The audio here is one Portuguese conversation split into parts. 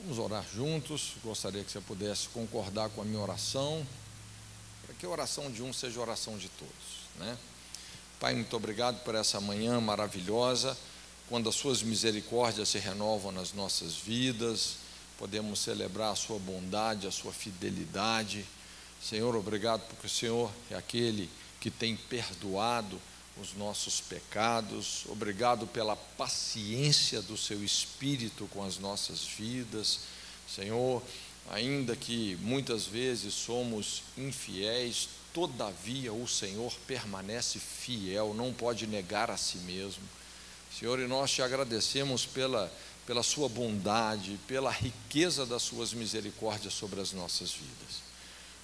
Vamos orar juntos. Gostaria que você pudesse concordar com a minha oração, para que a oração de um seja a oração de todos, né? Pai, muito obrigado por essa manhã maravilhosa, quando as suas misericórdias se renovam nas nossas vidas, podemos celebrar a sua bondade, a sua fidelidade. Senhor, obrigado porque o Senhor é aquele que tem perdoado os nossos pecados. Obrigado pela paciência do seu Espírito com as nossas vidas. Senhor, ainda que muitas vezes somos infiéis, todavia o Senhor permanece fiel, não pode negar a si mesmo. Senhor, e nós te agradecemos pela sua bondade, pela riqueza das suas misericórdias sobre as nossas vidas.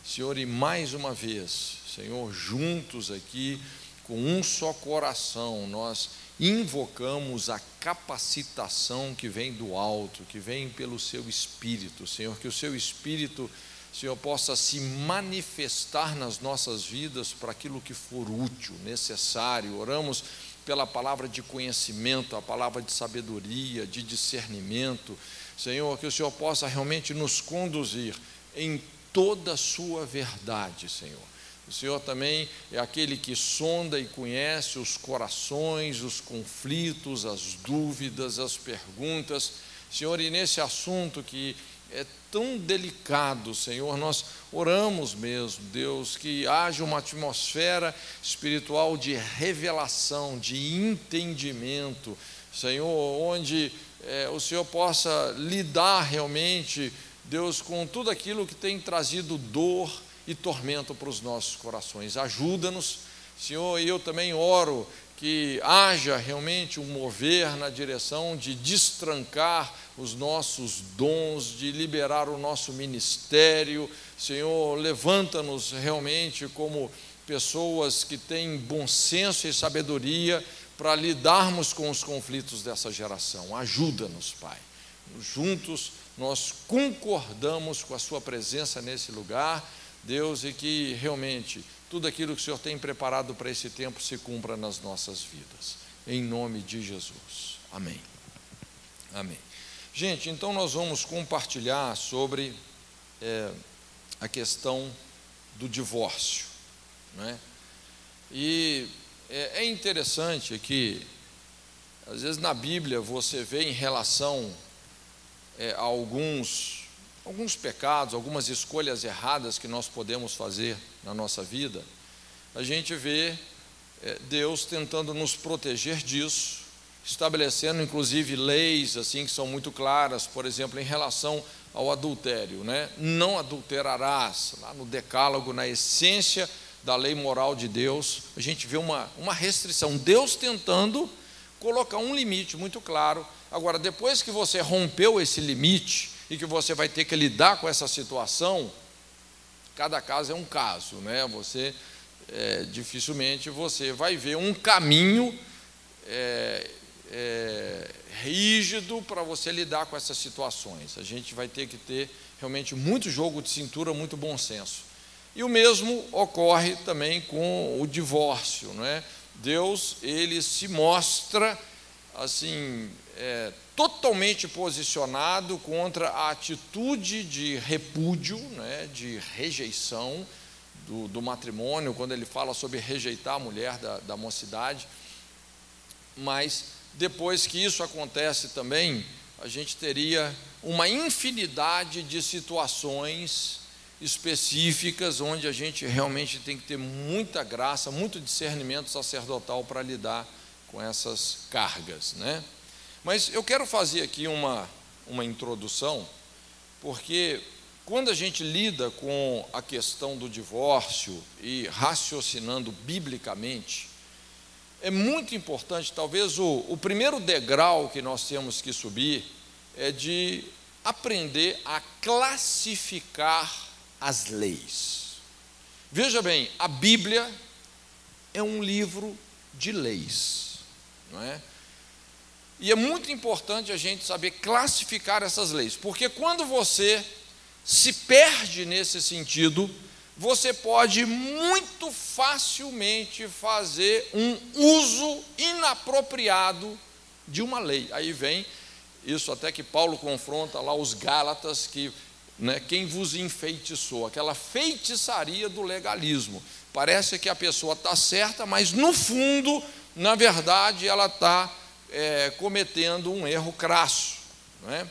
Senhor, e mais uma vez, Senhor, juntos aqui, com um só coração, nós invocamos a capacitação que vem do alto, que vem pelo seu Espírito. Senhor, que o seu Espírito, Senhor, possa se manifestar nas nossas vidas para aquilo que for útil, necessário. Oramos pela palavra de conhecimento, a palavra de sabedoria, de discernimento. Senhor, que o Senhor possa realmente nos conduzir em toda a sua verdade, Senhor. O Senhor também é aquele que sonda e conhece os corações, os conflitos, as dúvidas, as perguntas. Senhor, e nesse assunto que é tão delicado, Senhor, nós oramos mesmo, Deus, que haja uma atmosfera espiritual de revelação, de entendimento, Senhor, onde o Senhor possa lidar realmente, Deus, com tudo aquilo que tem trazido dor e tormento para os nossos corações. Ajuda-nos, Senhor, e eu também oro que haja realmente um mover na direção de destrancar os nossos dons, de liberar o nosso ministério. Senhor, levanta-nos realmente como pessoas que têm bom senso e sabedoria para lidarmos com os conflitos dessa geração. Ajuda-nos, Pai. Juntos nós concordamos com a sua presença nesse lugar, Deus, e que realmente tudo aquilo que o Senhor tem preparado para esse tempo se cumpra nas nossas vidas, em nome de Jesus, amém, amém. Gente, então nós vamos compartilhar sobre a questão do divórcio, né? E é interessante que às vezes na Bíblia você vê em relação a alguns pecados, algumas escolhas erradas que nós podemos fazer na nossa vida, a gente vê Deus tentando nos proteger disso, estabelecendo inclusive leis assim que são muito claras, por exemplo, em relação ao adultério, né? Não adulterarás, lá no Decálogo, na essência da lei moral de Deus, a gente vê uma restrição, Deus tentando colocar um limite muito claro. Agora, depois que você rompeu esse limite e que você vai ter que lidar com essa situação, cada caso é um caso, né? Você dificilmente você vai ver um caminho rígido para você lidar com essas situações. A gente vai ter que ter realmente muito jogo de cintura, muito bom senso. E o mesmo ocorre também com o divórcio, né? Deus, ele se mostra assim, totalmente posicionado contra a atitude de repúdio, né, de rejeição do matrimônio, quando ele fala sobre rejeitar a mulher da mocidade. Mas depois que isso acontece também, a gente teria uma infinidade de situações específicas onde a gente realmente tem que ter muita graça, muito discernimento sacerdotal para lidar com essas cargas, né? Mas eu quero fazer aqui uma introdução, porque quando a gente lida com a questão do divórcio e raciocinando biblicamente, é muito importante, talvez o primeiro degrau que nós temos que subir é de aprender a classificar as leis. Veja bem, a Bíblia é um livro de leis, não é? E é muito importante a gente saber classificar essas leis, porque quando você se perde nesse sentido, você pode muito facilmente fazer um uso inapropriado de uma lei. Aí vem isso até que Paulo confronta lá os Gálatas, que, né, quem vos enfeitiçou, aquela feitiçaria do legalismo. Parece que a pessoa está certa, mas no fundo, na verdade, ela está cometendo um erro crasso, não é?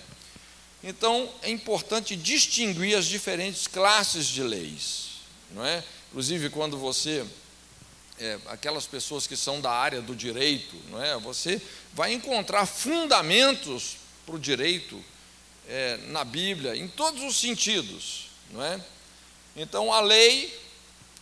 Então, é importante distinguir as diferentes classes de leis, não é? Inclusive, quando você, aquelas pessoas que são da área do direito, não é? Você vai encontrar fundamentos para o direito na Bíblia, em todos os sentidos, não é? Então, a lei,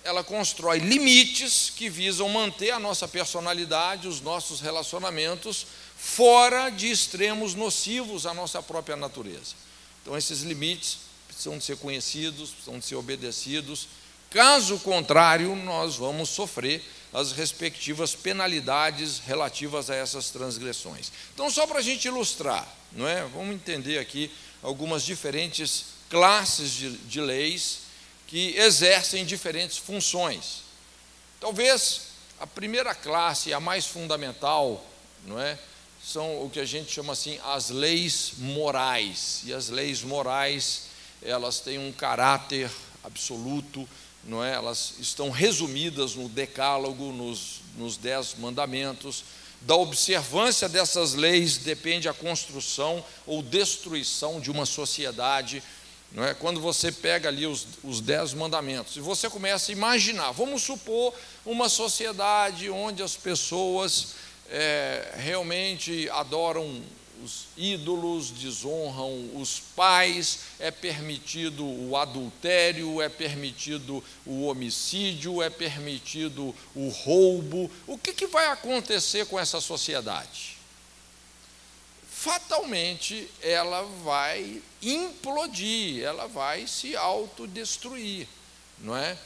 ela constrói limites que visam manter a nossa personalidade, os nossos relacionamentos, fora de extremos nocivos à nossa própria natureza. Então, esses limites precisam de ser conhecidos, precisam de ser obedecidos. Caso contrário, nós vamos sofrer as respectivas penalidades relativas a essas transgressões. Então, só para a gente ilustrar, não é? Vamos entender aqui algumas diferentes classes de leis que exercem diferentes funções. Talvez a primeira classe, a mais fundamental, não é? São o que a gente chama assim, as leis morais. E as leis morais, elas têm um caráter absoluto, não é? Elas estão resumidas no Decálogo, nos 10 mandamentos. Da observância dessas leis depende a construção ou destruição de uma sociedade, não é? Quando você pega ali os 10 mandamentos e você começa a imaginar, vamos supor uma sociedade onde as pessoas realmente adoram os ídolos, desonram os pais, é permitido o adultério, é permitido o homicídio, é permitido o roubo. O que vai acontecer com essa sociedade? Fatalmente, ela vai implodir, ela vai se autodestruir, não é?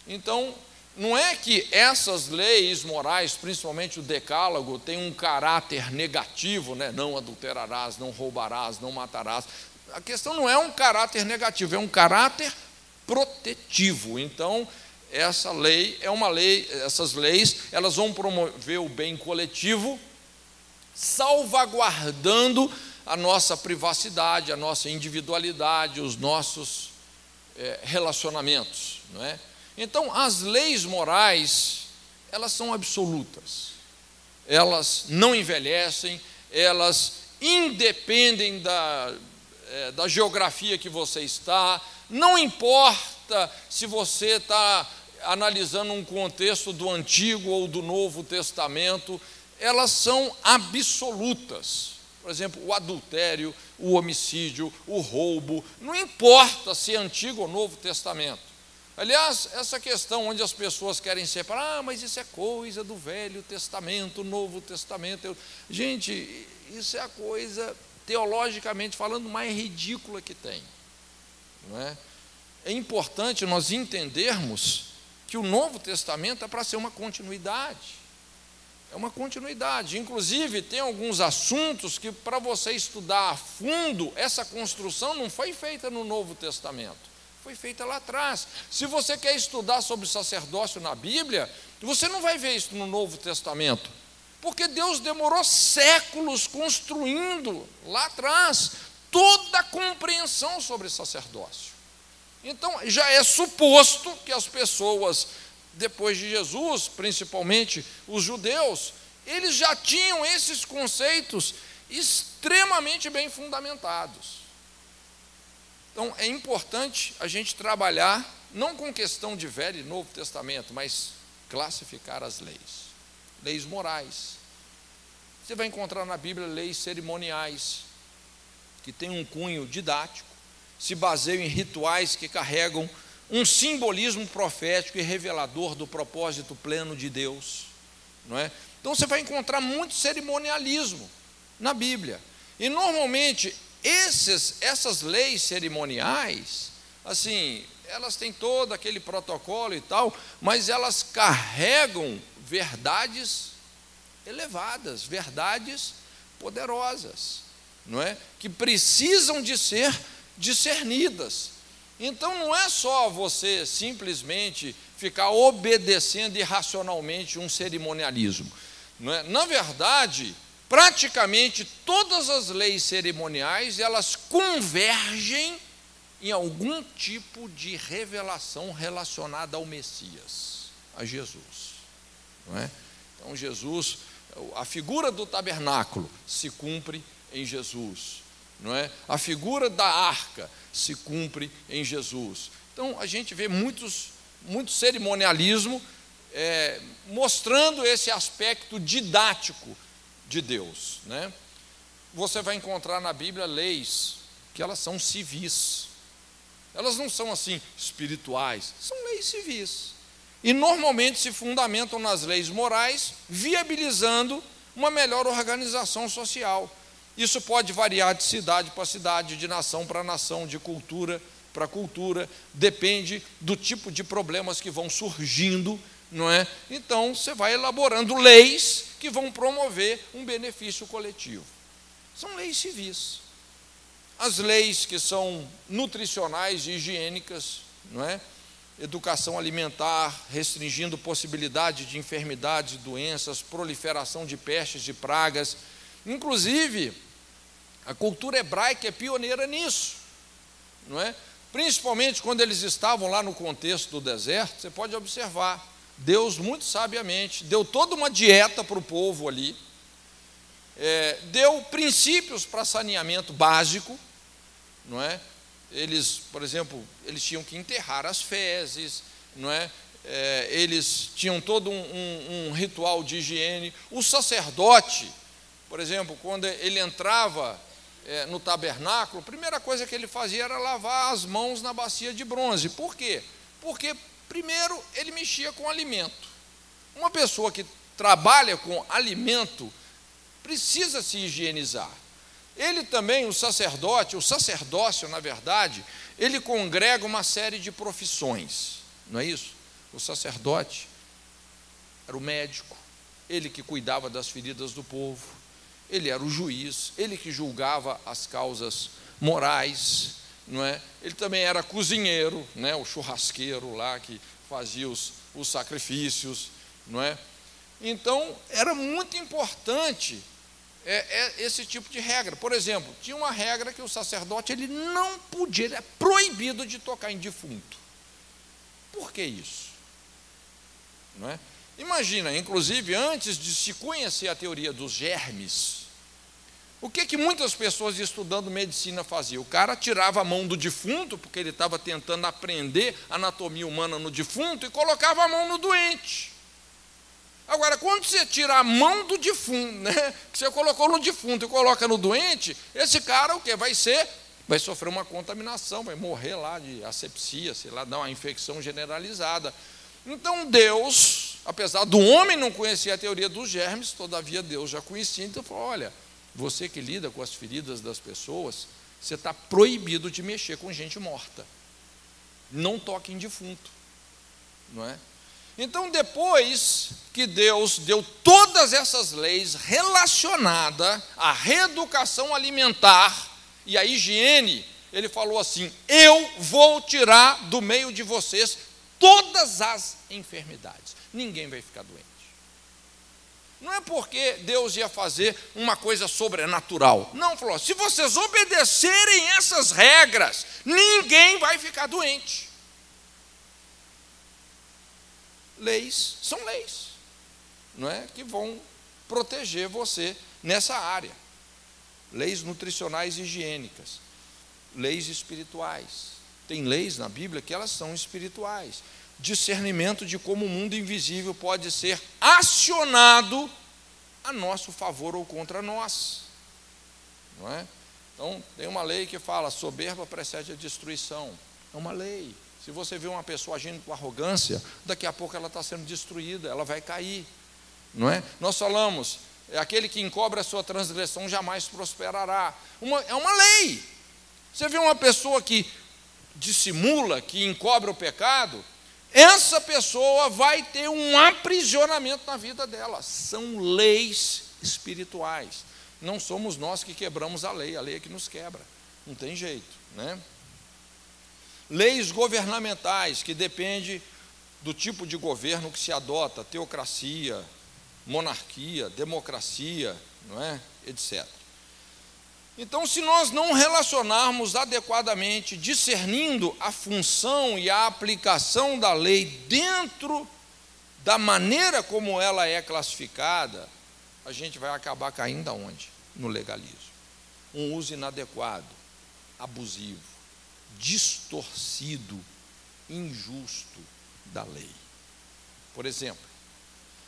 Então, não é que essas leis morais, principalmente o Decálogo, têm um caráter negativo, né? Não adulterarás, não roubarás, não matarás. A questão não é um caráter negativo, é um caráter protetivo. Então, essa lei é uma lei, essas leis, elas vão promover o bem coletivo, salvaguardando a nossa privacidade, a nossa individualidade, os nossos relacionamentos, não é? Então, as leis morais, elas são absolutas, elas não envelhecem, elas independem da geografia que você está, não importa se você está analisando um contexto do Antigo ou do Novo Testamento, elas são absolutas. Por exemplo, o adultério, o homicídio, o roubo, não importa se é Antigo ou Novo Testamento. Aliás, essa questão onde as pessoas querem separar, mas isso é coisa do Velho Testamento, Novo Testamento. Gente, isso é a coisa, teologicamente falando, mais ridícula que tem, não é? É importante nós entendermos que o Novo Testamento é para ser uma continuidade. É uma continuidade. Inclusive, tem alguns assuntos que, para você estudar a fundo, essa construção não foi feita no Novo Testamento. Foi feita lá atrás. Se você quer estudar sobre sacerdócio na Bíblia, você não vai ver isso no Novo Testamento, porque Deus demorou séculos construindo lá atrás toda a compreensão sobre sacerdócio. Então, já é suposto que as pessoas, depois de Jesus, principalmente os judeus, eles já tinham esses conceitos extremamente bem fundamentados. Então, é importante a gente trabalhar, não com questão de Velho e Novo Testamento, mas classificar as leis. Leis morais. Você vai encontrar na Bíblia leis cerimoniais, que têm um cunho didático, se baseiam em rituais que carregam um simbolismo profético e revelador do propósito pleno de Deus, não é? Então, você vai encontrar muito cerimonialismo na Bíblia. E, normalmente, essas leis cerimoniais, assim, elas têm todo aquele protocolo e tal, mas elas carregam verdades elevadas, verdades poderosas, não é? Que precisam de ser discernidas. Então, não é só você simplesmente ficar obedecendo irracionalmente um cerimonialismo, não é? Na verdade, praticamente todas as leis cerimoniais, elas convergem em algum tipo de revelação relacionada ao Messias, a Jesus, não é? Então Jesus, a figura do tabernáculo se cumpre em Jesus, não é? A figura da arca se cumpre em Jesus. Então a gente vê muito cerimonialismo mostrando esse aspecto didático de Deus, né? Você vai encontrar na Bíblia leis que elas são civis, elas não são assim espirituais, são leis civis, e normalmente se fundamentam nas leis morais, viabilizando uma melhor organização social. Isso pode variar de cidade para cidade, de nação para nação, de cultura para cultura, depende do tipo de problemas que vão surgindo, não é? Então você vai elaborando leis que vão promover um benefício coletivo. São leis civis. As leis que são nutricionais e higiênicas, não é? Educação alimentar, restringindo possibilidade de enfermidades, doenças, proliferação de pestes, de pragas. Inclusive, a cultura hebraica é pioneira nisso, não é? Principalmente quando eles estavam lá no contexto do deserto, você pode observar, Deus muito sabiamente deu toda uma dieta para o povo ali, deu princípios para saneamento básico, não é? Eles, por exemplo, eles tinham que enterrar as fezes, não é? Eles tinham todo um ritual de higiene. O sacerdote, por exemplo, quando ele entrava no tabernáculo, a primeira coisa que ele fazia era lavar as mãos na bacia de bronze. Por quê? Porque, primeiro, ele mexia com alimento. Uma pessoa que trabalha com alimento precisa se higienizar. Ele também, o sacerdócio, na verdade, ele congrega uma série de profissões, não é isso? O sacerdote era o médico, ele que cuidava das feridas do povo, ele era o juiz, ele que julgava as causas morais, não é? Ele também era cozinheiro, né? O churrasqueiro lá que fazia os sacrifícios, não é? Então, era muito importante esse tipo de regra. Por exemplo, tinha uma regra que o sacerdote ele não podia, ele é proibido de tocar em defunto. Por que isso? Não é? Imagina, inclusive, antes de se conhecer a teoria dos germes, o que muitas pessoas estudando medicina faziam? O cara tirava a mão do defunto, porque ele estava tentando aprender anatomia humana no defunto, e colocava a mão no doente. Agora, quando você tira a mão do defunto, né, que você colocou no defunto e coloca no doente, esse cara o que vai sofrer uma contaminação, vai morrer lá de asepsia, sei lá, dar uma infecção generalizada. Então Deus, apesar do homem não conhecer a teoria dos germes, todavia Deus já conhecia, então falou: olha, você que lida com as feridas das pessoas, você está proibido de mexer com gente morta. Não toque em defunto, não é? Então, depois que Deus deu todas essas leis relacionadas à reeducação alimentar e à higiene, ele falou assim: eu vou tirar do meio de vocês todas as enfermidades, ninguém vai ficar doente. Não é porque Deus ia fazer uma coisa sobrenatural, não, falou: se vocês obedecerem essas regras, ninguém vai ficar doente. Leis são leis, não é? Que vão proteger você nessa área. Leis nutricionais e higiênicas, leis espirituais. Tem leis na Bíblia que elas são espirituais. Discernimento de como o mundo invisível pode ser acionado a nosso favor ou contra nós, não é? Então, tem uma lei que fala: soberba precede a destruição. É uma lei. Se você vê uma pessoa agindo com arrogância, daqui a pouco ela está sendo destruída, ela vai cair, não é? Nós falamos: aquele que encobre a sua transgressão jamais prosperará. É uma lei. Você vê uma pessoa que dissimula, que encobre o pecado, essa pessoa vai ter um aprisionamento na vida dela. São leis espirituais. Não somos nós que quebramos a lei é que nos quebra. Não tem jeito, né? Leis governamentais, que depende do tipo de governo que se adota: teocracia, monarquia, democracia, não é? Etc. Então, se nós não relacionarmos adequadamente, discernindo a função e a aplicação da lei dentro da maneira como ela é classificada, a gente vai acabar caindo aonde? No legalismo. Um uso inadequado, abusivo, distorcido, injusto da lei. Por exemplo,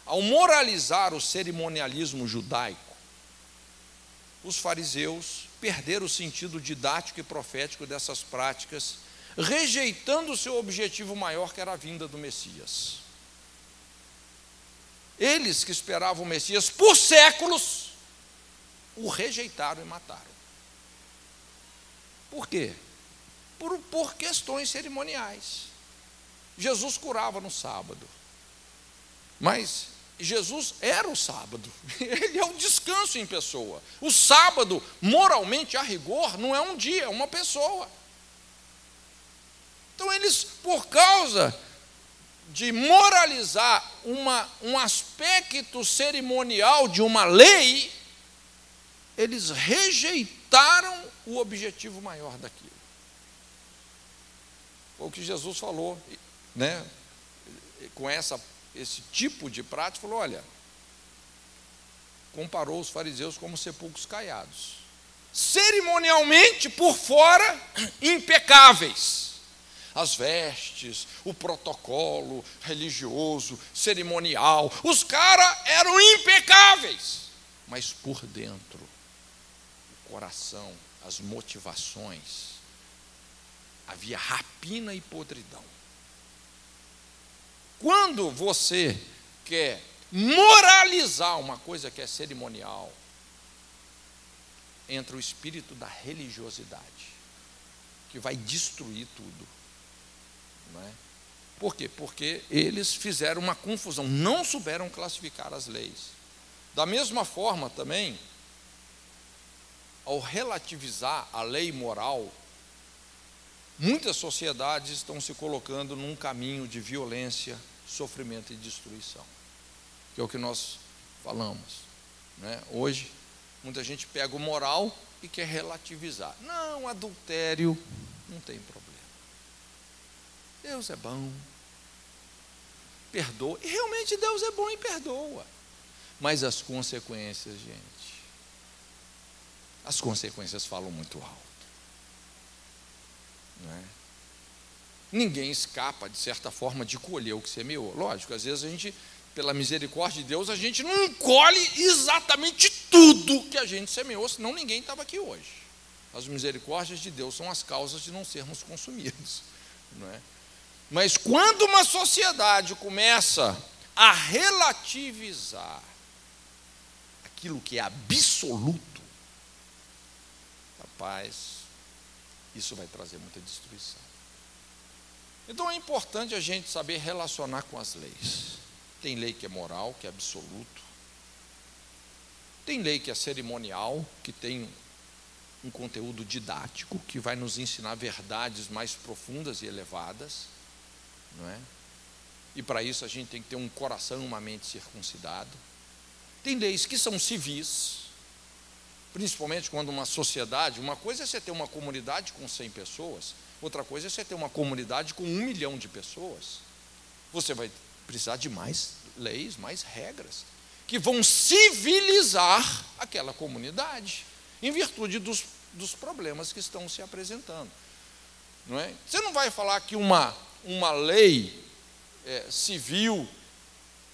ao moralizar o cerimonialismo judaico, os fariseus perderam o sentido didático e profético dessas práticas, rejeitando o seu objetivo maior, que era a vinda do Messias. Eles que esperavam o Messias por séculos, o rejeitaram e mataram. Por quê? Por questões cerimoniais. Jesus curava no sábado, mas Jesus era o sábado, ele é o descanso em pessoa. O sábado, moralmente, a rigor, não é um dia, é uma pessoa. Então eles, por causa de moralizar um aspecto cerimonial de uma lei, eles rejeitaram o objetivo maior daquilo. Foi o que Jesus falou, né? Com esse tipo de prática, falou: olha, comparou os fariseus como sepulcros caiados, cerimonialmente por fora impecáveis, as vestes, o protocolo religioso, cerimonial, os caras eram impecáveis, mas por dentro, o coração, as motivações, havia rapina e podridão. Quando você quer moralizar uma coisa que é cerimonial, entra o espírito da religiosidade, que vai destruir tudo. Não é? Por quê? Porque eles fizeram uma confusão, não souberam classificar as leis. Da mesma forma também, ao relativizar a lei moral, muitas sociedades estão se colocando num caminho de violência, sofrimento e destruição, que é o que nós falamos, né? Hoje, muita gente pega o moral e quer relativizar. Não, adultério não tem problema. Deus é bom, perdoa. E realmente Deus é bom e perdoa. Mas as consequências, gente, as consequências falam muito alto. Não é? Ninguém escapa, de certa forma, de colher o que semeou. Lógico, às vezes a gente, pela misericórdia de Deus, a gente não colhe exatamente tudo que a gente semeou, senão ninguém estava aqui hoje. As misericórdias de Deus são as causas de não sermos consumidos, não é? Mas quando uma sociedade começa a relativizar aquilo que é absoluto, rapaz, isso vai trazer muita destruição. Então é importante a gente saber relacionar com as leis. Tem lei que é moral, que é absoluto. Tem lei que é cerimonial, que tem um conteúdo didático, que vai nos ensinar verdades mais profundas e elevadas, não é? E para isso a gente tem que ter um coração e uma mente circuncidado. Tem leis que são civis, principalmente quando uma sociedade, uma coisa é você ter uma comunidade com 100 pessoas, outra coisa é você ter uma comunidade com 1 milhão de pessoas. Você vai precisar de mais leis, mais regras, que vão civilizar aquela comunidade, em virtude dos problemas que estão se apresentando. Não é? Você não vai falar que uma lei civil,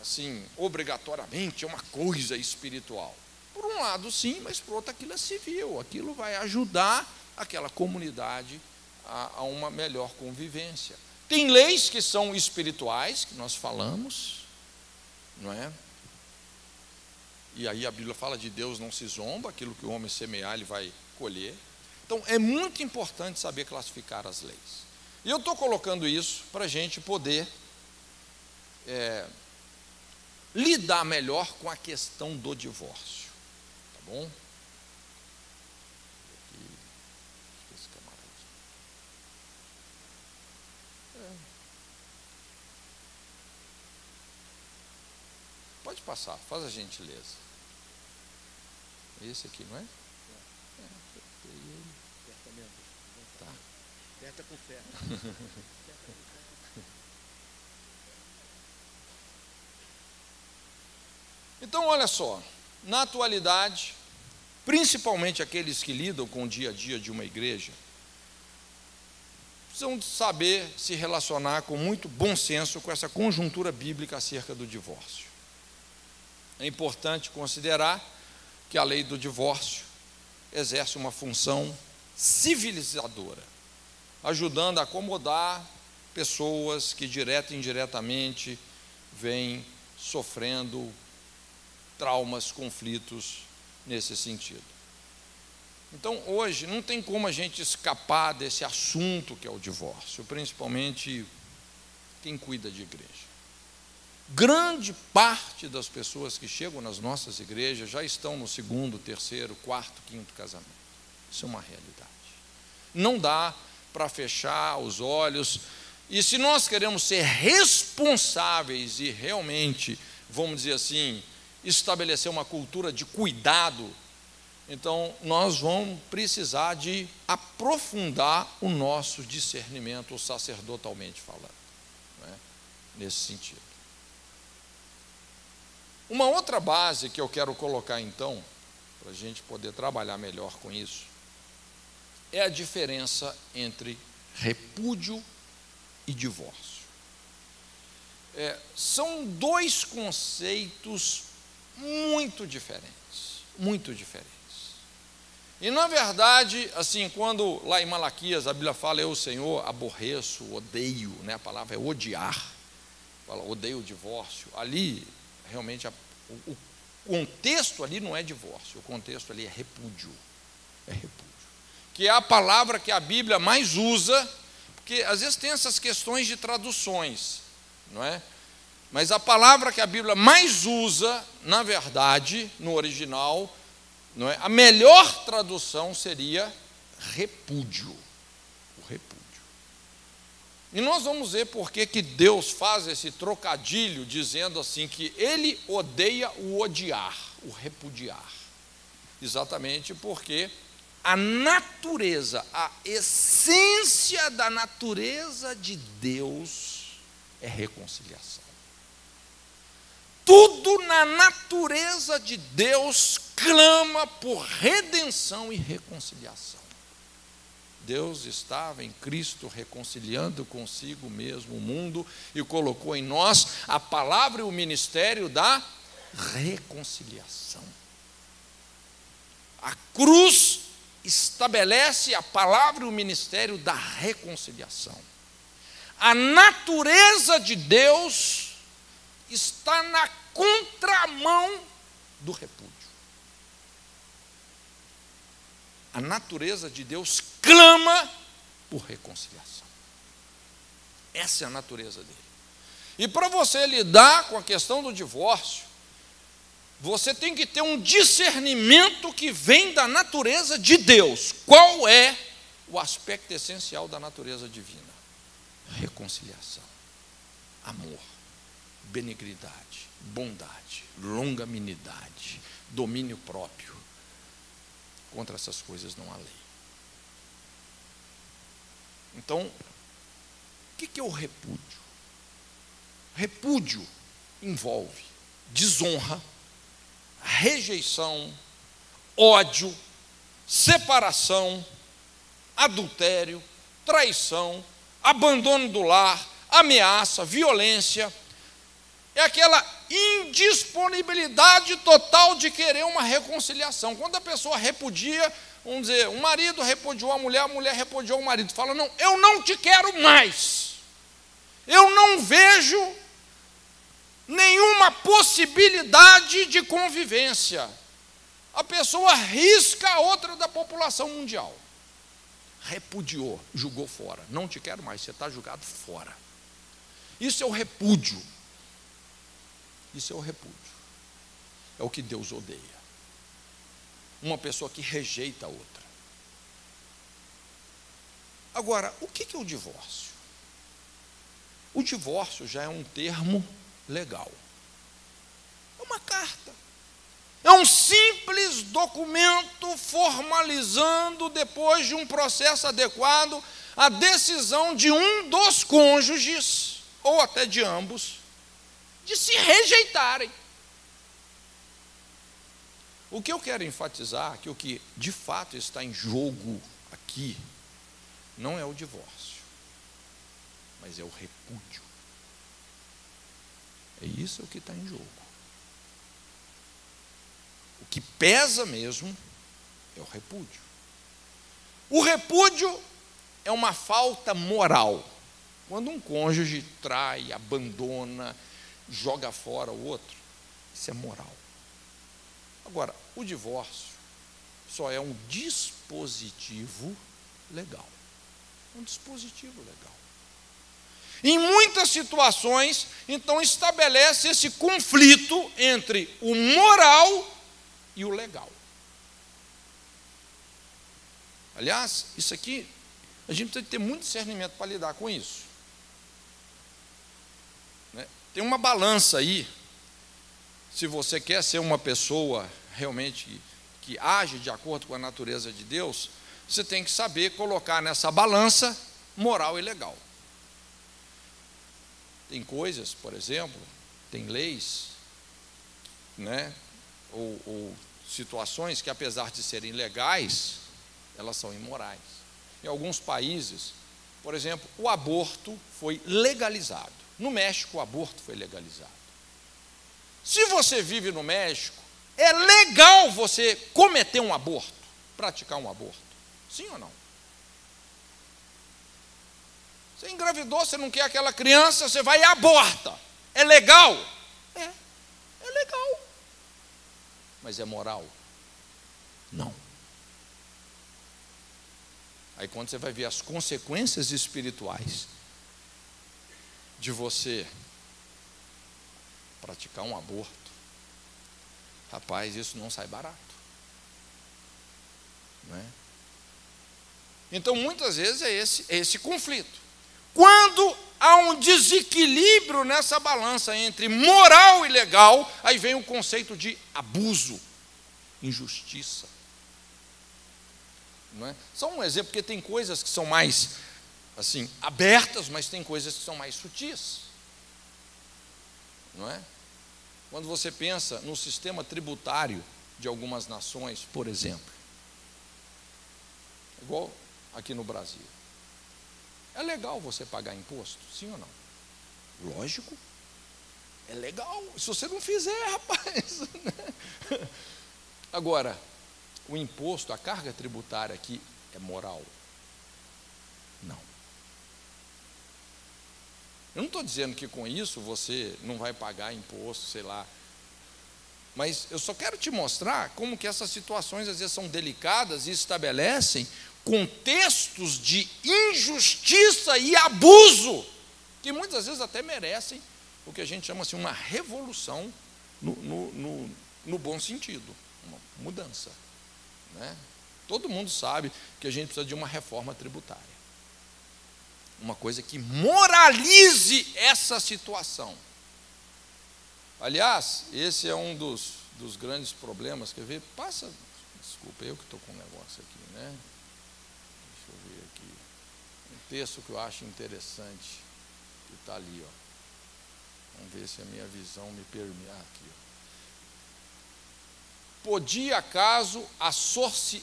assim, obrigatoriamente, é uma coisa espiritual. Por um lado, sim, mas por outro, aquilo é civil, aquilo vai ajudar aquela comunidade a uma melhor convivência. Tem leis que são espirituais, que nós falamos, não é? E aí a Bíblia fala de Deus não se zomba, aquilo que o homem semear, ele vai colher. Então, é muito importante saber classificar as leis. E eu estou colocando isso para a gente poder lidar melhor com a questão do divórcio. Tá bom? Esse camarada. Pode passar, faz a gentileza. Esse aqui, não é? Tá. Aperta com fé. Então, olha só, na atualidade, principalmente aqueles que lidam com o dia a dia de uma igreja, precisam saber se relacionar com muito bom senso com essa conjuntura bíblica acerca do divórcio. É importante considerar que a lei do divórcio exerce uma função civilizadora, ajudando a acomodar pessoas que direta e indiretamente vêm sofrendo traumas, conflitos nesse sentido. Então, hoje, não tem como a gente escapar desse assunto que é o divórcio, principalmente quem cuida de igreja. Grande parte das pessoas que chegam nas nossas igrejas já estão no segundo, terceiro, quarto, quinto casamento. Isso é uma realidade. Não dá para fechar os olhos, e se nós queremos ser responsáveis e realmente, vamos dizer assim, estabelecer uma cultura de cuidado, então nós vamos precisar de aprofundar o nosso discernimento sacerdotalmente falando, não é? Nesse sentido. Uma outra base que eu quero colocar então, para a gente poder trabalhar melhor com isso, é a diferença entre repúdio e divórcio. São dois conceitos muito diferentes, muito diferentes. E na verdade, assim, quando lá em Malaquias a Bíblia fala, eu, Senhor, aborreço, odeio, né? A palavra é odiar, fala, odeio o divórcio, ali realmente o contexto ali não é divórcio, o contexto ali é repúdio, que é a palavra que a Bíblia mais usa, porque às vezes tem essas questões de traduções, não é? Mas a palavra que a Bíblia mais usa, na verdade, no original, não é? A melhor tradução seria repúdio, o repúdio. E nós vamos ver por que Deus faz esse trocadilho, dizendo assim que Ele odeia o odiar, o repudiar. Exatamente porque a natureza, a essência da natureza de Deus é reconciliação. Tudo na natureza de Deus clama por redenção e reconciliação. Deus estava em Cristo reconciliando consigo mesmo o mundo e colocou em nós a palavra e o ministério da reconciliação. A cruz estabelece a palavra e o ministério da reconciliação. A natureza de Deus está na contramão do repúdio. A natureza de Deus clama por reconciliação. Essa é a natureza dele. E para você lidar com a questão do divórcio, você tem que ter um discernimento que vem da natureza de Deus. Qual é o aspecto essencial da natureza divina? Reconciliação, amor, benignidade, bondade, longanimidade, domínio próprio. Contra essas coisas não há lei. Então, o que é o repúdio? Repúdio envolve desonra, rejeição, ódio, separação, adultério, traição, abandono do lar, ameaça, violência. É aquela indisponibilidade total de querer uma reconciliação. Quando a pessoa repudia, vamos dizer, o marido repudiou a mulher repudiou o marido, fala, não, eu não te quero mais, eu não vejo nenhuma possibilidade de convivência. A pessoa risca a outra da população mundial. Repudiou, julgou fora, não te quero mais, você está julgado fora. Isso é o repúdio. Isso é o repúdio. É o que Deus odeia. Uma pessoa que rejeita a outra. Agora, o que é o divórcio? O divórcio já é um termo legal. É uma carta. É um simples documento formalizando, depois de um processo adequado, a decisão de um dos cônjuges, ou até de ambos, de se rejeitarem. O que eu quero enfatizar é que o que de fato está em jogo aqui não é o divórcio, mas é o repúdio. É isso que está em jogo. O que pesa mesmo é o repúdio. O repúdio é uma falta moral. Quando um cônjuge trai, abandona, joga fora o outro, isso é moral. Agora, o divórcio só é um dispositivo legal. Um dispositivo legal. Em muitas situações, então, estabelece esse conflito entre o moral e o legal. Aliás, isso aqui, a gente precisa ter muito discernimento para lidar com isso. Tem uma balança aí, se você quer ser uma pessoa realmente que age de acordo com a natureza de Deus, você tem que saber colocar nessa balança moral e legal. Tem coisas, por exemplo, tem leis, ou situações que, apesar de serem legais, elas são imorais. Em alguns países, por exemplo, o aborto foi legalizado. No México, o aborto foi legalizado. Se você vive no México, é legal você cometer um aborto, praticar um aborto. Sim ou não? Você engravidou, você não quer aquela criança, você vai e aborta. É legal? É legal. Mas é moral? Não. Aí quando você vai ver as consequências espirituais de você praticar um aborto, rapaz, isso não sai barato. Não é? Então, muitas vezes é esse conflito. Quando há um desequilíbrio nessa balança entre moral e legal, aí vem o conceito de abuso, injustiça. Não é? Só um exemplo, porque tem coisas que são mais assim, abertas, mas tem coisas que são mais sutis. Não é? Quando você pensa no sistema tributário de algumas nações, por exemplo, igual aqui no Brasil, é legal você pagar imposto, sim ou não? Lógico, é legal, se você não fizer, rapaz. Agora, o imposto, a carga tributária aqui é moral? Não. Eu não estou dizendo que com isso você não vai pagar imposto, sei lá. Mas eu só quero te mostrar como que essas situações às vezes são delicadas e estabelecem contextos de injustiça e abuso, que muitas vezes até merecem o que a gente chama assim uma revolução no bom sentido, uma mudança. Né? Todo mundo sabe que a gente precisa de uma reforma tributária. Uma coisa que moralize essa situação. Aliás, esse é um dos grandes problemas. Quer ver? Desculpa, eu que estou com um negócio aqui, né? Deixa eu ver aqui. Um texto que eu acho interessante, que está ali, ó. Vamos ver se a minha visão me permite. Aqui, ó. Podia acaso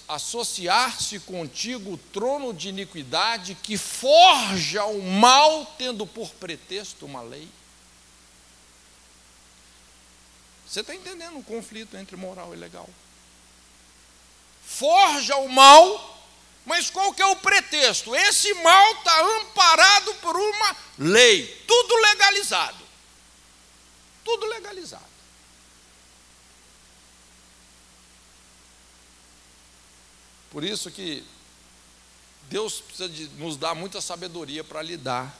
associar-se contigo o trono de iniquidade que forja o mal, tendo por pretexto uma lei? Você está entendendo o conflito entre moral e legal? Forja o mal, mas qual que é o pretexto? Esse mal está amparado por uma lei, tudo legalizado. Tudo legalizado. Por isso que Deus precisa nos dar muita sabedoria para lidar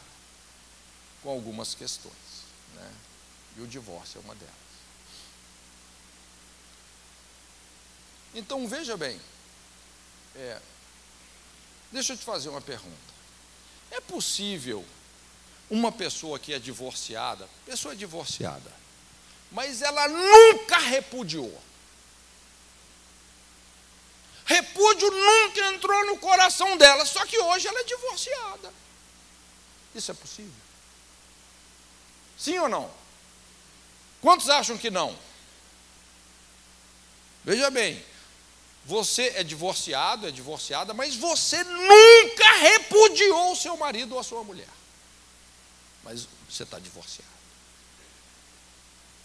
com algumas questões, né? E o divórcio é uma delas. Então, veja bem, deixa eu te fazer uma pergunta. É possível uma pessoa que é divorciada, mas ela nunca repudiou? Repúdio nunca entrou no coração dela, só que hoje ela é divorciada. Isso é possível? Sim ou não? Quantos acham que não? Veja bem, você é divorciado, é divorciada, mas você nunca repudiou o seu marido ou a sua mulher. Mas você está divorciado.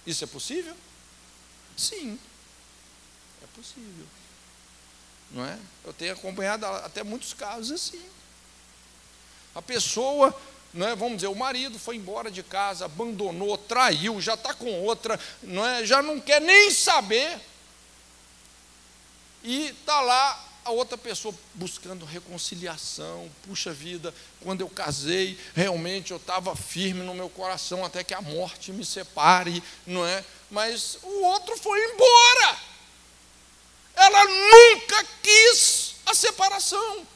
Isso é possível? Sim, é possível. Não é? Eu tenho acompanhado até muitos casos assim. A pessoa, não é, vamos dizer, o marido foi embora de casa, abandonou, traiu, já está com outra, não é, já não quer nem saber. E está lá a outra pessoa buscando reconciliação. Puxa vida, quando eu casei, realmente eu estava firme no meu coração até que a morte me separe, não é? Mas o outro foi embora. Ela nunca quis a separação,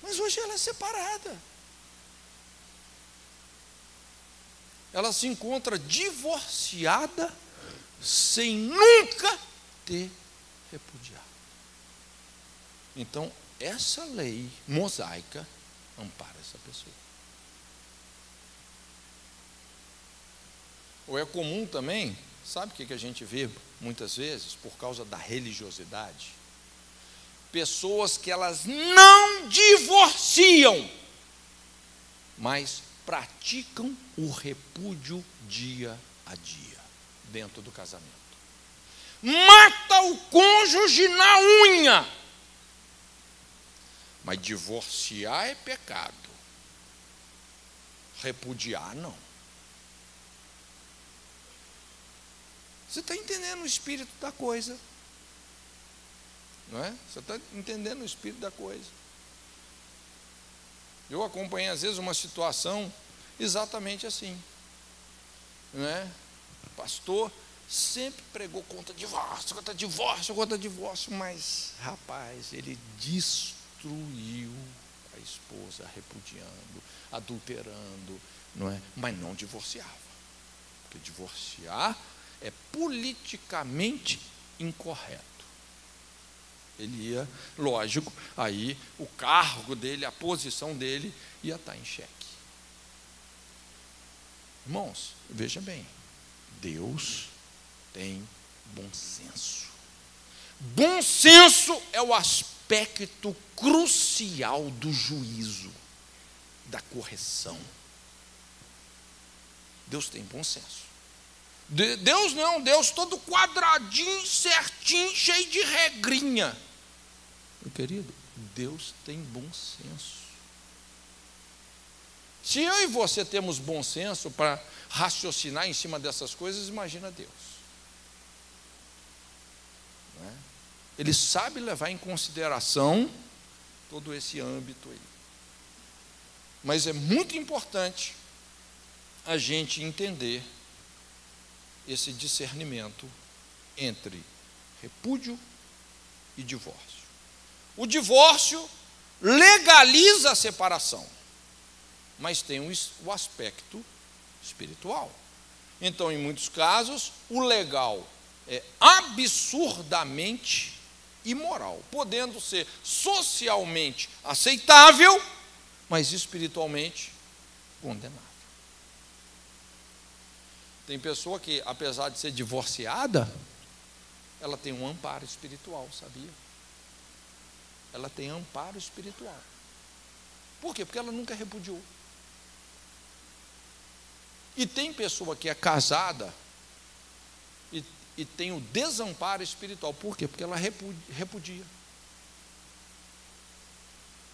mas hoje ela é separada. Ela se encontra divorciada sem nunca ter repudiado. Então, essa lei mosaica ampara essa pessoa. Ou é comum também, sabe o que a gente vê muitas vezes, por causa da religiosidade? Pessoas que elas não divorciam, mas praticam o repúdio dia a dia, dentro do casamento. Mata o cônjuge na unha, mas divorciar é pecado, repudiar não. Você está entendendo o espírito da coisa, não é? Você está entendendo o espírito da coisa. Eu acompanhei às vezes uma situação exatamente assim, não é? O pastor sempre pregou contra divórcio, contra divórcio, contra divórcio, mas rapaz, ele destruiu a esposa, repudiando, adulterando, não é? Mas não divorciava, porque divorciar é politicamente incorreto. Ele ia, lógico, aí o cargo dele, a posição dele ia estar em xeque. Irmãos, veja bem, Deus tem bom senso. Bom senso é o aspecto crucial do juízo, da correção. Deus tem bom senso. Deus não é um Deus todo quadradinho, certinho, cheio de regrinha. Meu querido, Deus tem bom senso. Se eu e você temos bom senso para raciocinar em cima dessas coisas, imagina Deus. Não é? Ele sabe levar em consideração todo esse âmbito aí. Mas é muito importante a gente entender esse discernimento entre repúdio e divórcio. O divórcio legaliza a separação, mas tem o aspecto espiritual. Então, em muitos casos, o legal é absurdamente imoral, podendo ser socialmente aceitável, mas espiritualmente condenável. Tem pessoa que, apesar de ser divorciada, ela tem um amparo espiritual, sabia? Ela tem amparo espiritual. Por quê? Porque ela nunca repudiou. E tem pessoa que é casada e tem o desamparo espiritual. Por quê? Porque ela repudia.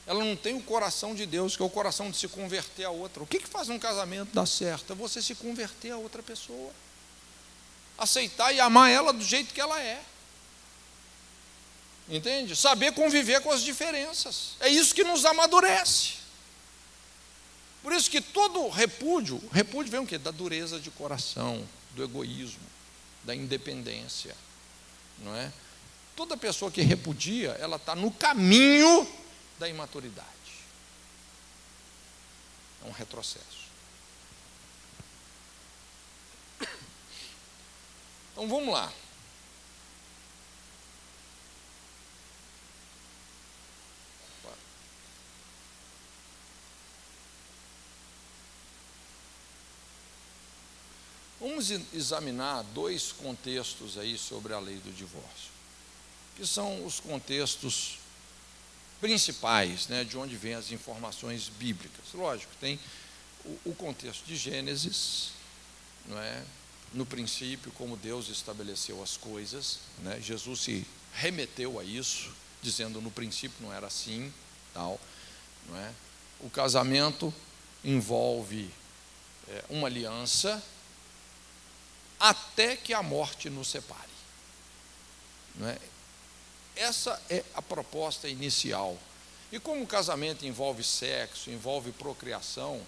Ela não tem o coração de Deus, que é o coração de se converter a outra. O que faz um casamento dar certo? É você se converter a outra pessoa, aceitar e amar ela do jeito que ela é. Entende? Saber conviver com as diferenças. É isso que nos amadurece. Por isso que todo repúdio vem o quê? Da dureza de coração, do egoísmo, da independência, não é? Toda pessoa que repudia, ela está no caminho da imaturidade. É um retrocesso. Então vamos lá. vamos examinar dois contextos aí sobre a lei do divórcio, que são os contextos principais, né, de onde vêm as informações bíblicas. Lógico, tem o contexto de Gênesis, não é? No princípio, como Deus estabeleceu as coisas, né? Jesus se remeteu a isso, dizendo no princípio não era assim, tal, não é? O casamento envolve uma aliança até que a morte nos separe, não é? Essa é a proposta inicial. E como o casamento envolve sexo, envolve procriação,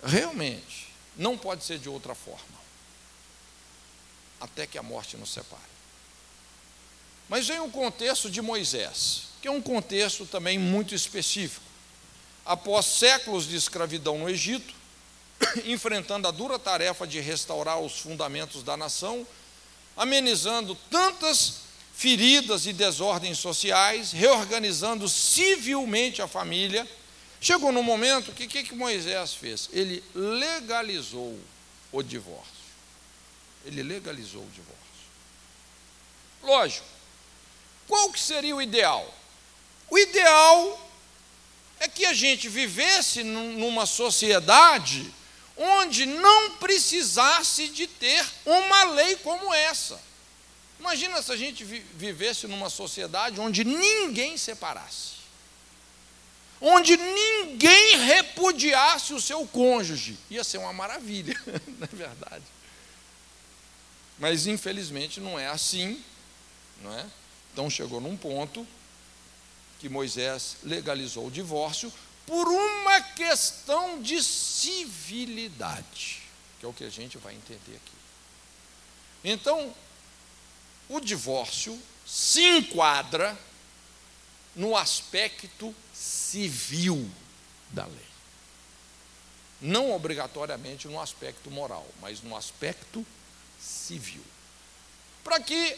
realmente não pode ser de outra forma, até que a morte nos separe. Mas vem o contexto de Moisés, que é um contexto também muito específico. Após séculos de escravidão no Egito, enfrentando a dura tarefa de restaurar os fundamentos da nação, amenizando tantas feridas e desordens sociais, reorganizando civilmente a família, chegou no momento que o que Moisés fez? Ele legalizou o divórcio. Ele legalizou o divórcio. Lógico, qual que seria o ideal? O ideal é que a gente vivesse numa sociedade onde não precisasse de ter uma lei como essa. Imagina se a gente vivesse numa sociedade onde ninguém separasse, onde ninguém repudiasse o seu cônjuge. Ia ser uma maravilha, não é verdade? Mas infelizmente não é assim, não é? Então chegou num ponto que Moisés legalizou o divórcio por uma questão de civilidade, que é o que a gente vai entender aqui. Então, o divórcio se enquadra no aspecto civil da lei. Não obrigatoriamente no aspecto moral, mas no aspecto civil. Para que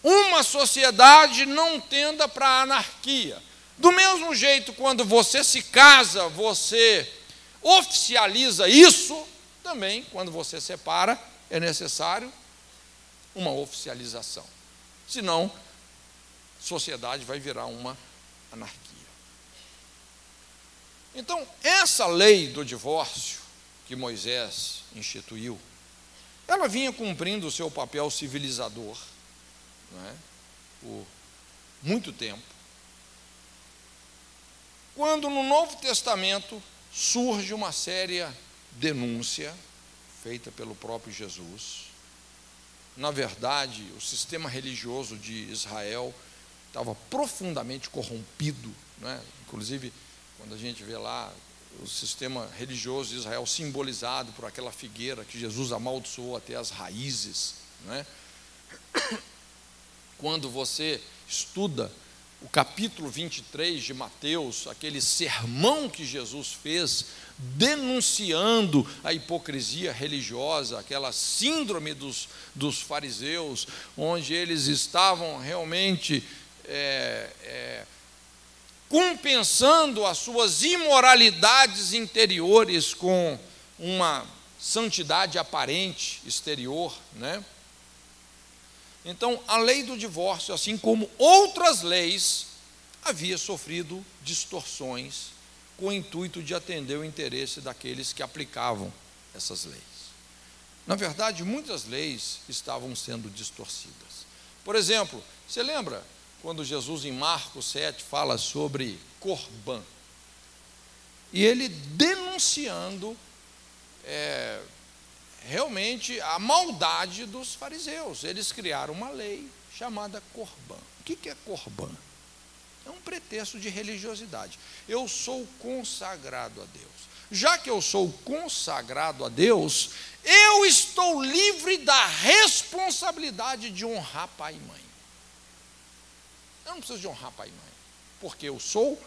uma sociedade não tenda para a anarquia. Do mesmo jeito, quando você se casa, você oficializa isso, também, quando você separa, é necessário uma oficialização. Senão, a sociedade vai virar uma anarquia. Então, essa lei do divórcio que Moisés instituiu, ela vinha cumprindo o seu papel civilizador, não é? Por muito tempo. Quando no Novo Testamento surge uma séria denúncia feita pelo próprio Jesus. Na verdade, o sistema religioso de Israel estava profundamente corrompido, não é? Inclusive, quando a gente vê lá o sistema religioso de Israel simbolizado por aquela figueira que Jesus amaldiçoou até as raízes, não é? Quando você estuda o capítulo 23 de Mateus, aquele sermão que Jesus fez, denunciando a hipocrisia religiosa, aquela síndrome dos fariseus, onde eles estavam realmente compensando as suas imoralidades interiores com uma santidade aparente, exterior, né? Então, a lei do divórcio, assim como outras leis, havia sofrido distorções com o intuito de atender o interesse daqueles que aplicavam essas leis. Na verdade, muitas leis estavam sendo distorcidas. Por exemplo, você lembra quando Jesus em Marcos 7 fala sobre Corbã? E ele denunciando realmente a maldade dos fariseus. Eles criaram uma lei chamada Corbã. O que é Corbã? É um pretexto de religiosidade. Eu sou consagrado a Deus. Já que eu sou consagrado a Deus, eu estou livre da responsabilidade de honrar pai e mãe. Eu não preciso de honrar pai e mãe, porque eu sou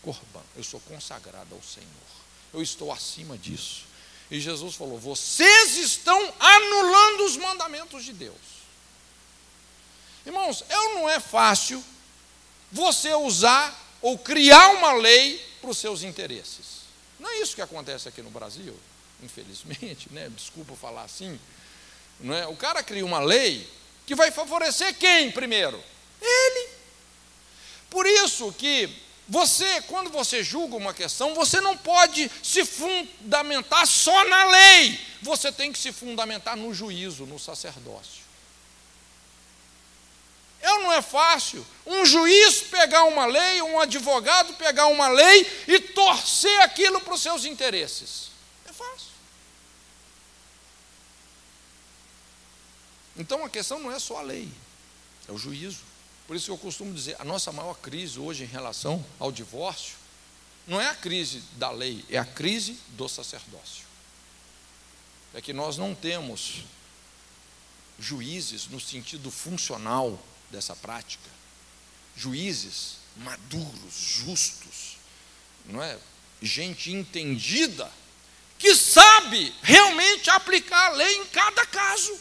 Corbã, eu sou consagrado ao Senhor. Eu estou acima disso. E Jesus falou: vocês estão anulando os mandamentos de Deus. Irmãos, não é fácil você usar ou criar uma lei para os seus interesses. Não é isso que acontece aqui no Brasil, infelizmente, né? Desculpa falar assim, não é? O cara cria uma lei que vai favorecer quem primeiro? Ele. Por isso que você, quando você julga uma questão, você não pode se fundamentar só na lei, você tem que se fundamentar no juízo, no sacerdócio. Não é fácil um juiz pegar uma lei, um advogado pegar uma lei e torcer aquilo para os seus interesses. É fácil. Então a questão não é só a lei, é o juízo. Por isso que eu costumo dizer, a nossa maior crise hoje em relação ao divórcio não é a crise da lei, é a crise do sacerdócio. É que nós não temos juízes no sentido funcional dessa prática, juízes maduros, justos, não é? Gente entendida, que sabe realmente aplicar a lei em cada caso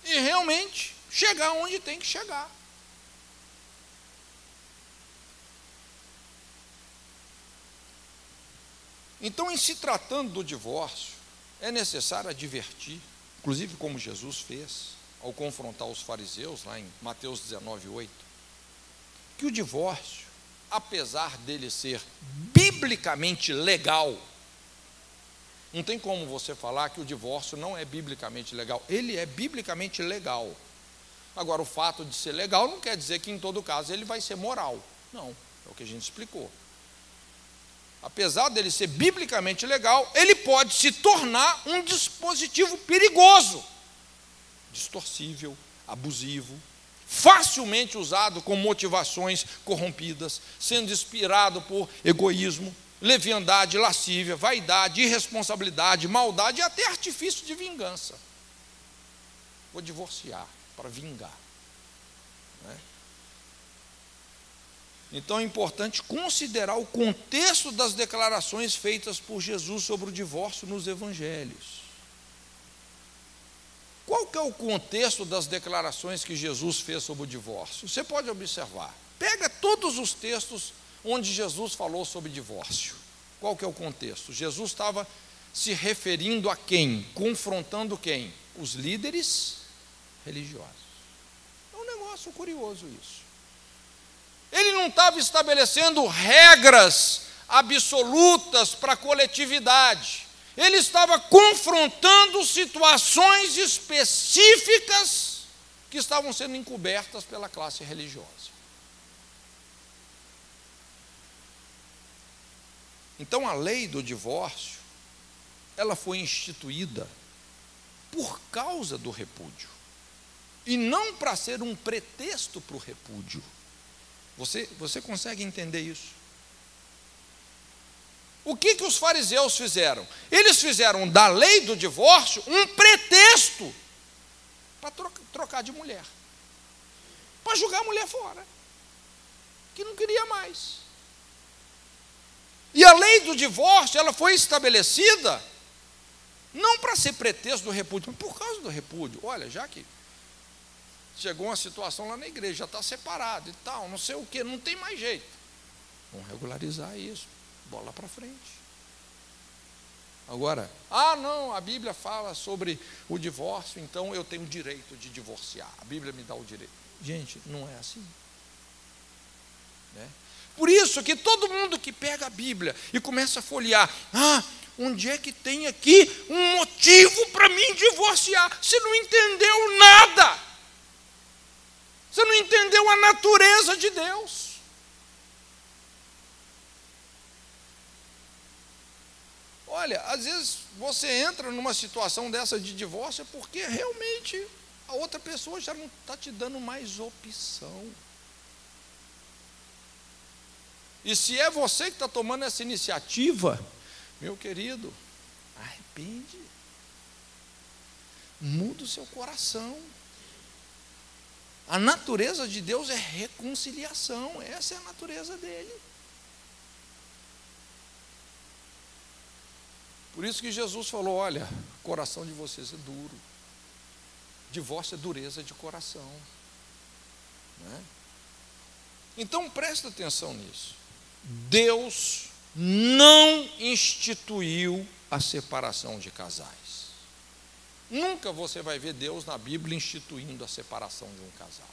e realmente chegar onde tem que chegar. Então, em se tratando do divórcio, é necessário advertir, inclusive como Jesus fez ao confrontar os fariseus, lá em Mateus 19:8, que o divórcio, apesar dele ser biblicamente legal, não tem como você falar que o divórcio não é biblicamente legal. Ele é biblicamente legal. Agora, o fato de ser legal não quer dizer que em todo caso ele vai ser moral. Não, é o que a gente explicou. Apesar dele ser biblicamente legal, ele pode se tornar um dispositivo perigoso, distorcível, abusivo, facilmente usado com motivações corrompidas, sendo inspirado por egoísmo, leviandade, lascívia, vaidade, irresponsabilidade, maldade e até artifício de vingança. Vou divorciar para vingar, né? Então é importante considerar o contexto das declarações feitas por Jesus sobre o divórcio nos evangelhos. Qual que é o contexto das declarações que Jesus fez sobre o divórcio? Você pode observar. Pega todos os textos onde Jesus falou sobre divórcio. Qual que é o contexto? Jesus estava se referindo a quem? Confrontando quem? Os líderes religiosos. É um negócio curioso isso. Ele não estava estabelecendo regras absolutas para a coletividade. Ele estava confrontando situações específicas que estavam sendo encobertas pela classe religiosa. Então, a lei do divórcio, ela foi instituída por causa do repúdio, e não para ser um pretexto para o repúdio. Você consegue entender isso? O que os fariseus fizeram? Eles fizeram da lei do divórcio um pretexto para trocar de mulher, para jogar a mulher fora, que não queria mais. E a lei do divórcio, ela foi estabelecida não para ser pretexto do repúdio, mas por causa do repúdio. Olha, já que chegou uma situação lá na igreja, já está separado e tal, não sei o que, não tem mais jeito. Vamos regularizar isso, bola para frente. Agora, não, a Bíblia fala sobre o divórcio, então eu tenho o direito de divorciar, a Bíblia me dá o direito. Gente, não é assim, né? Por isso que todo mundo que pega a Bíblia e começa a folhear, onde é que tem aqui um motivo para mim divorciar? Você não entendeu nada. Você não entendeu a natureza de Deus. Olha, às vezes você entra numa situação dessa de divórcio porque realmente a outra pessoa já não está te dando mais opção. E se é você que está tomando essa iniciativa, meu querido, arrepende. Muda o seu coração. A natureza de Deus é reconciliação, essa é a natureza dele. Por isso que Jesus falou, olha, o coração de vocês é duro. Divórcio é dureza de coração, né? Então presta atenção nisso. Deus não instituiu a separação de casais. Nunca você vai ver Deus na Bíblia instituindo a separação de um casal.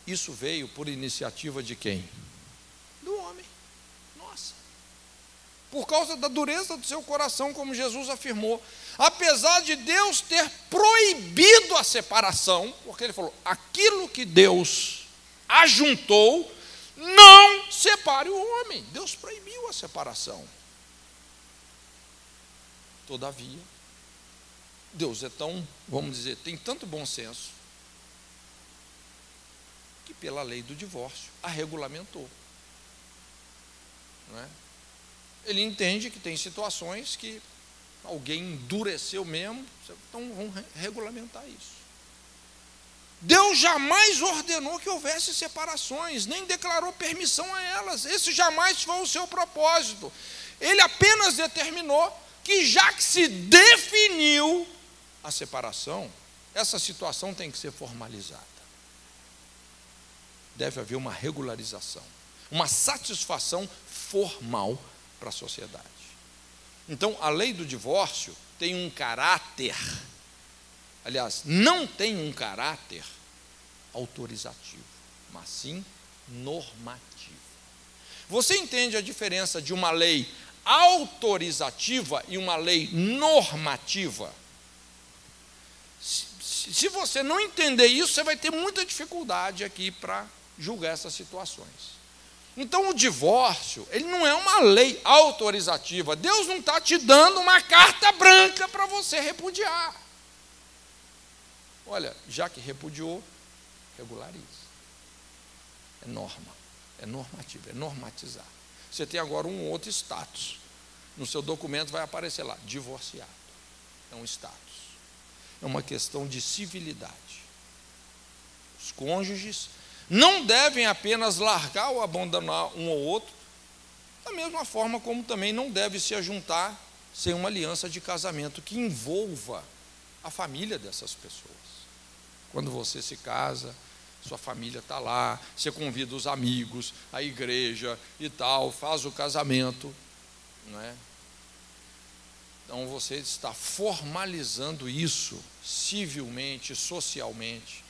Isso veio por iniciativa de quem? Do homem. Nossa. Por causa da dureza do seu coração, como Jesus afirmou. Apesar de Deus ter proibido a separação, porque ele falou, aquilo que Deus ajuntou, não separe o homem. Deus proibiu a separação. Todavia, Deus é tão, vamos dizer, tem tanto bom senso, que pela lei do divórcio a regulamentou. Não é? Ele entende que tem situações que alguém endureceu mesmo, então vamos regulamentar isso. Deus jamais ordenou que houvesse separações, nem declarou permissão a elas. Esse jamais foi o seu propósito. Ele apenas determinou que, já que se definiu a separação, essa situação tem que ser formalizada. Deve haver uma regularização, uma satisfação formal para a sociedade. Então, a lei do divórcio tem um caráter, aliás, não tem um caráter autorizativo, mas sim normativo. Você entende a diferença de uma lei autorizativa e uma lei normativa? Se você não entender isso, você vai ter muita dificuldade aqui para julgar essas situações. Então, o divórcio, ele não é uma lei autorizativa. Deus não está te dando uma carta branca para você repudiar. Olha, já que repudiou, regularize. É norma, é normativo, é normatizar. Você tem agora um outro status. No seu documento vai aparecer lá, divorciado. É um status. É uma questão de civilidade. Os cônjuges não devem apenas largar ou abandonar um ou outro, da mesma forma como também não deve se ajuntar sem uma aliança de casamento que envolva a família dessas pessoas. Quando você se casa, sua família está lá, você convida os amigos, a igreja e tal, faz o casamento, não é? Então você está formalizando isso civilmente, socialmente.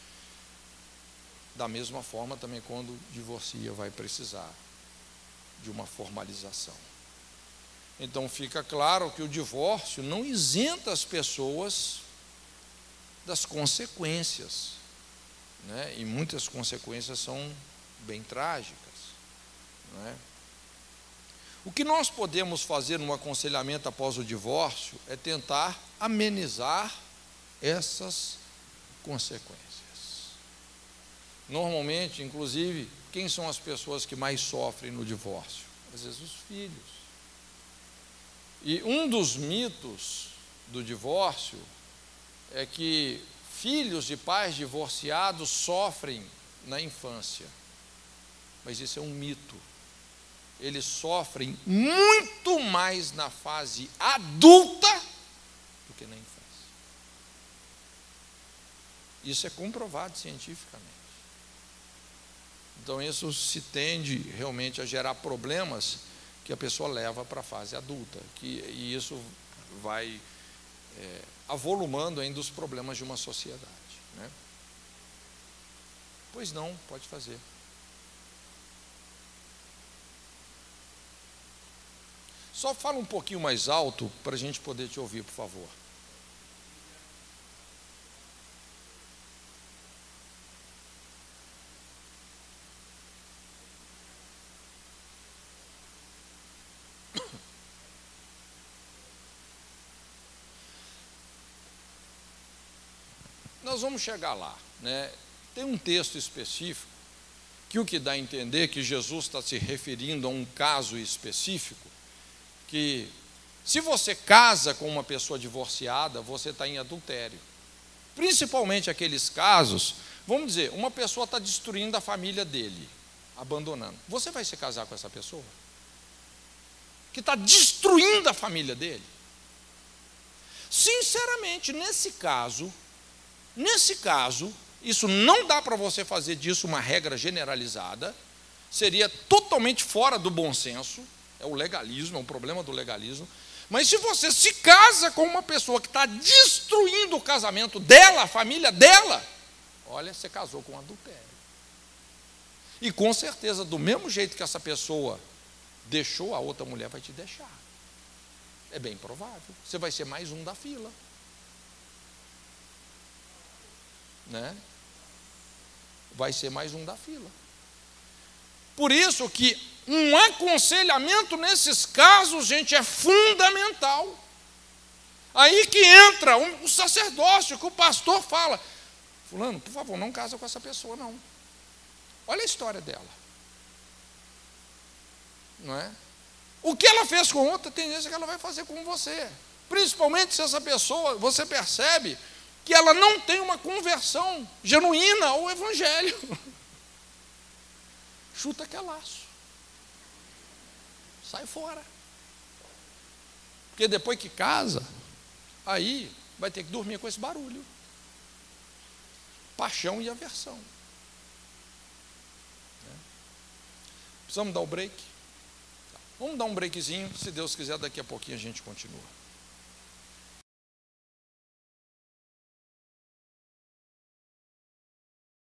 Da mesma forma também quando divorcia vai precisar de uma formalização. Então fica claro que o divórcio não isenta as pessoas das consequências, né? E muitas consequências são bem trágicas, não é? O que nós podemos fazer no aconselhamento após o divórcio é tentar amenizar essas consequências. Normalmente, inclusive, quem são as pessoas que mais sofrem no divórcio? Às vezes os filhos. E um dos mitos do divórcio é que filhos de pais divorciados sofrem na infância. Mas isso é um mito. Eles sofrem muito mais na fase adulta do que na infância. Isso é comprovado cientificamente. Então isso se tende realmente a gerar problemas que a pessoa leva para a fase adulta, e isso vai avolumando ainda os problemas de uma sociedade, né? Pois não, pode fazer. Só fala um pouquinho mais alto para a gente poder te ouvir, por favor. Nós vamos chegar lá, né? Tem um texto específico que o que dá a entender que Jesus está se referindo a um caso específico, que se você casa com uma pessoa divorciada, você está em adultério. Principalmente aqueles casos, vamos dizer, uma pessoa está destruindo a família dele, abandonando. Você vai se casar com essa pessoa? Que está destruindo a família dele? Sinceramente, nesse caso, isso não dá para você fazer disso uma regra generalizada, seria totalmente fora do bom senso, é o legalismo, é o problema do legalismo, Mas se você se casa com uma pessoa que está destruindo o casamento dela, a família dela, olha, você casou com adultério. E com certeza, do mesmo jeito que essa pessoa deixou, a outra mulher vai te deixar. É bem provável. Você vai ser mais um da fila. Né? Vai ser mais um da fila. Por isso que um aconselhamento nesses casos, gente, é fundamental. Aí que entra o sacerdócio, que o pastor fala: fulano, por favor, não casa com essa pessoa, não. Olha a história dela. Não é? O que ela fez com outra, tem tendência que ela vai fazer com você. Principalmente se essa pessoa, você percebe que ela não tem uma conversão genuína ao evangelho. Chuta que é laço. Sai fora. Porque depois que casa, aí vai ter que dormir com esse barulho. Paixão e aversão. Precisamos dar o break? Vamos dar um breakzinho, se Deus quiser, daqui a pouquinho a gente continua.